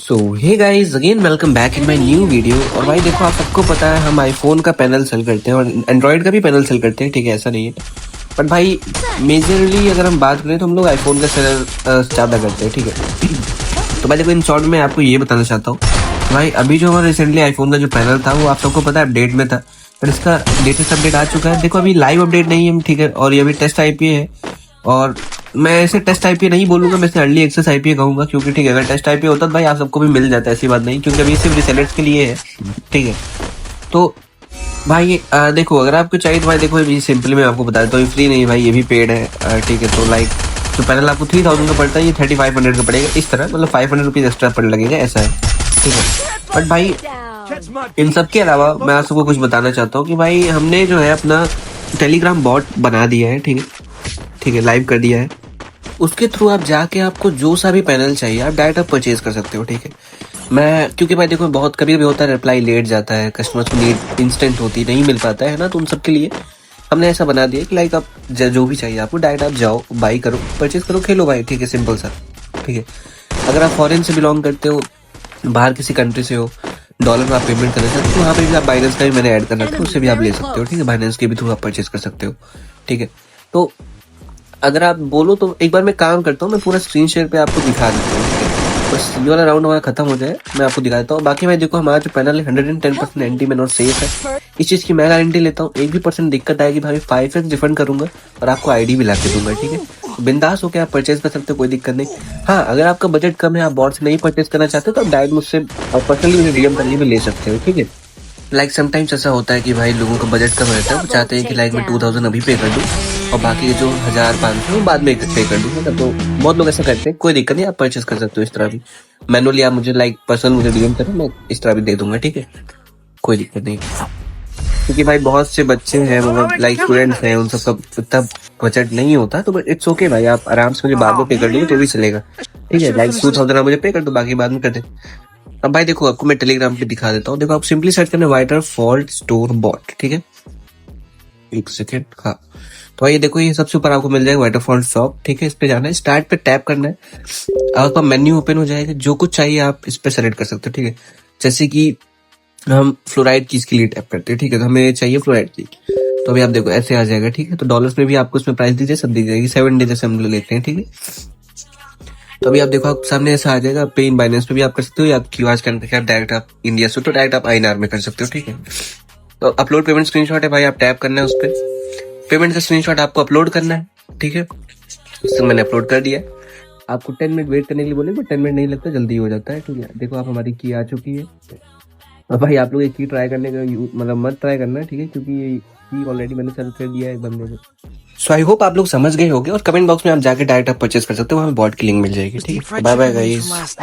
So hey guys again welcome back in my new video. और भाई देखो, आप सबको पता है हम आईफोन का पैनल सेल करते हैं और एंड्रॉयड का भी पैनल सेल करते हैं, ठीक है, ऐसा नहीं है। बट भाई मेजरली अगर हम बात करें तो हम लोग आईफोन का सेल ज़्यादा करते हैं, ठीक है। तो भाई देखो, इन शॉर्ट में आपको ये बताना चाहता हूँ भाई, अभी जो हमारा रिसेंटली आईफोन का जो पैनल था वो आप सबको पता है अपडेट में था, पर इसका लेटेस्ट अपडेट आ चुका है। देखो अभी लाइव अपडेट नहीं है, ठीक है, और ये अभी टेस्ट आईपी है। और मैं ऐसे टेस्ट आईपी नहीं बोलूंगा, मैं इसे अर्ली एक्सेस आईपी कहूंगा, क्योंकि ठीक है अगर टेस्ट आईपी होता तो भाई आप सबको भी मिल जाता है, ऐसी बात नहीं, क्योंकि अभी सिर्फ रिसेलर्स के लिए है, ठीक है। तो भाई देखो, अगर आपको चाहिए तो भाई देखो, ये सिंपली मैं आपको बता देता हूँ, फ्री नहीं भाई, ये भी पेड है, ठीक है। तो लाइक जो पैनल आपको 3000 का पड़ता है, ये 3500 का पड़ेगा, इस तरह मतलब 500 रुपीज एक्स्ट्रा पड़ लगेगा, ऐसा है, ठीक है। बट भाई इन सब के अलावा मैं आप सबको कुछ बताना चाहता हूँ कि भाई हमने जो है अपना टेलीग्राम बॉट बना दिया है, ठीक है, ठीक है, लाइव कर दिया है। उसके थ्रू आप जाके आपको जो सा भी पैनल चाहिए आप डायरेक्ट आप परचेज कर सकते हो, ठीक है। मैं क्योंकि भाई देखो बहुत कभी कभी होता है रिप्लाई लेट जाता है, कस्टमर्स को नीड इंस्टेंट होती नहीं मिल पाता है ना, तो उन सबके लिए हमने ऐसा बना दिया कि लाइक आप जो भी चाहिए आपको डायरेक्ट आप जाओ, बाई करो, परचेज करो, खेलो भाई, ठीक है, सिंपल सा, ठीक है। अगर आप फॉरेन से बिलोंग करते हो, बाहर किसी कंट्री से हो, डॉलर में आप पेमेंट करना चाहते हो, तो वहाँ पे भी आप बाइनेंस का भी मैंने ऐड कर रखा है, उससे भी आप ले सकते हो, ठीक है, बाइनेंस के भी थ्रू आप परचेज कर सकते हो, ठीक है। तो अगर आप बोलो तो एक बार मैं काम करता हूँ, मैं पूरा स्क्रीन शेयर पे आपको दिखा देता हूँ, ठीक है। बस ये वाला राउंड हमारा खत्म हो जाए मैं आपको दिखा देता हूँ। बाकी भाई देखो, हमारा जो पैनल है 110% एंटी मैन और सेफ है, इस चीज़ की मैं गारंटी लेता हूँ। एक भी परसेंट दिक्कत आएगी भाई 5x रिफंड करूंगा और आपको आईडी भी ला के दूंगा, ठीक है। बिंदास होकर आप परचेज कर सकते हो, कोई दिक्कत नहीं। हाँ, अगर आपका बजट कम है, आप बॉट से नहीं परचेज करना चाहते तो आप डायरेक्ट मुझसे पर्सनली मुझे डीएम करके भी ले सकते हो, ठीक है। लाइक समटाइम्स ऐसा होता है कि भाई लोगों का बजट कम रहता है, वो चाहते हैं कि लाइक मैं 2000 अभी पे कर दूं और बाकी जो 1500 बाद में पे कर दूंगा, तो बहुत लोग ऐसा करते हैं। कोई दिक्कत नहीं, आप परचेस कर सकते हो इस तरह भी मैनुअली, आप मुझे लाइक पर्सनल मुझे डीएम करें, मैं इस तरह भी दे दूंगा, ठीक है, कोई दिक्कत नहीं। क्योंकि भाई बहुत से बच्चे हैं, मतलब लाइक स्टूडेंट्स हैं, उन सबका इतना बजट नहीं होता, तो इट्स ओके भाई, आप आराम से मुझे बाद में पे कर दोगे तो भी चलेगा, ठीक है। लाइक 2000 आप मुझे पे कर दो, बाकी बाद में कर दे। अब भाई देखो, आपको मैं टेलीग्राम पे दिखा देता हूँ। देखो आप सिंपली सर्च करना वाटर फॉल्ट स्टोर बॉट, ठीक है, एक सेकेंड, हाँ। तो ये देखो, ये सबसे ऊपर आपको मिल जाएगा वाटर फॉल्ट शॉप, ठीक है, इस पे जाना है, स्टार्ट पे टैप करना है, आपका मेन्यू ओपन हो जाएगा, जो कुछ चाहिए आप इस पे सेलेक्ट कर सकते हो, ठीक है। जैसे कि हम फ्लोराइड की इसके लिए टैप करते हैं, ठीक है, तो हमें चाहिए फ्लोराइड की, तो अभी आप देखो ऐसे आ जाएगा, ठीक है। तो डॉलर्स में भी आपको इसमें प्राइस दीजिए, सब दी जाएगी, 7 डे जैसे हम लोग लेते हैं, ठीक है। तो अभी आप देखो, आप सामने ऐसा आ जाएगा, पे इन बाइनेंस पे भी आप कर सकते हो, या क्यूआर स्कैन करके आप डायरेक्ट आप इंडिया से तो डायरेक्ट आप आईएनआर में कर सकते हो, ठीक है। तो अपलोड पेमेंट स्क्रीनशॉट है भाई, आप टैप करना है उस पर, पेमेंट का स्क्रीनशॉट आपको अपलोड करना है, ठीक है। इससे मैंने अपलोड कर दिया। आपको 10 मिनट वेट करने के लिए बोलेंगे, 10 मिनट नहीं लगता, जल्दी हो जाता है, ठीक है। देखो आप हमारी की आ चुकी है। अब भाई आप लोग एक की ट्राई करने का मतलब मत ट्राई करना, ठीक है, क्योंकि ये की ऑलरेडी मैंने सेल कर दिया है एक बंदे को। सो आई होप आप लोग समझ गए होंगे, और कमेंट बॉक्स में आप जाके डायरेक्ट आप परचेज कर सकते हो, वहाँ बॉट की लिंक मिल जाएगी, ठीक है। Bye bye guys.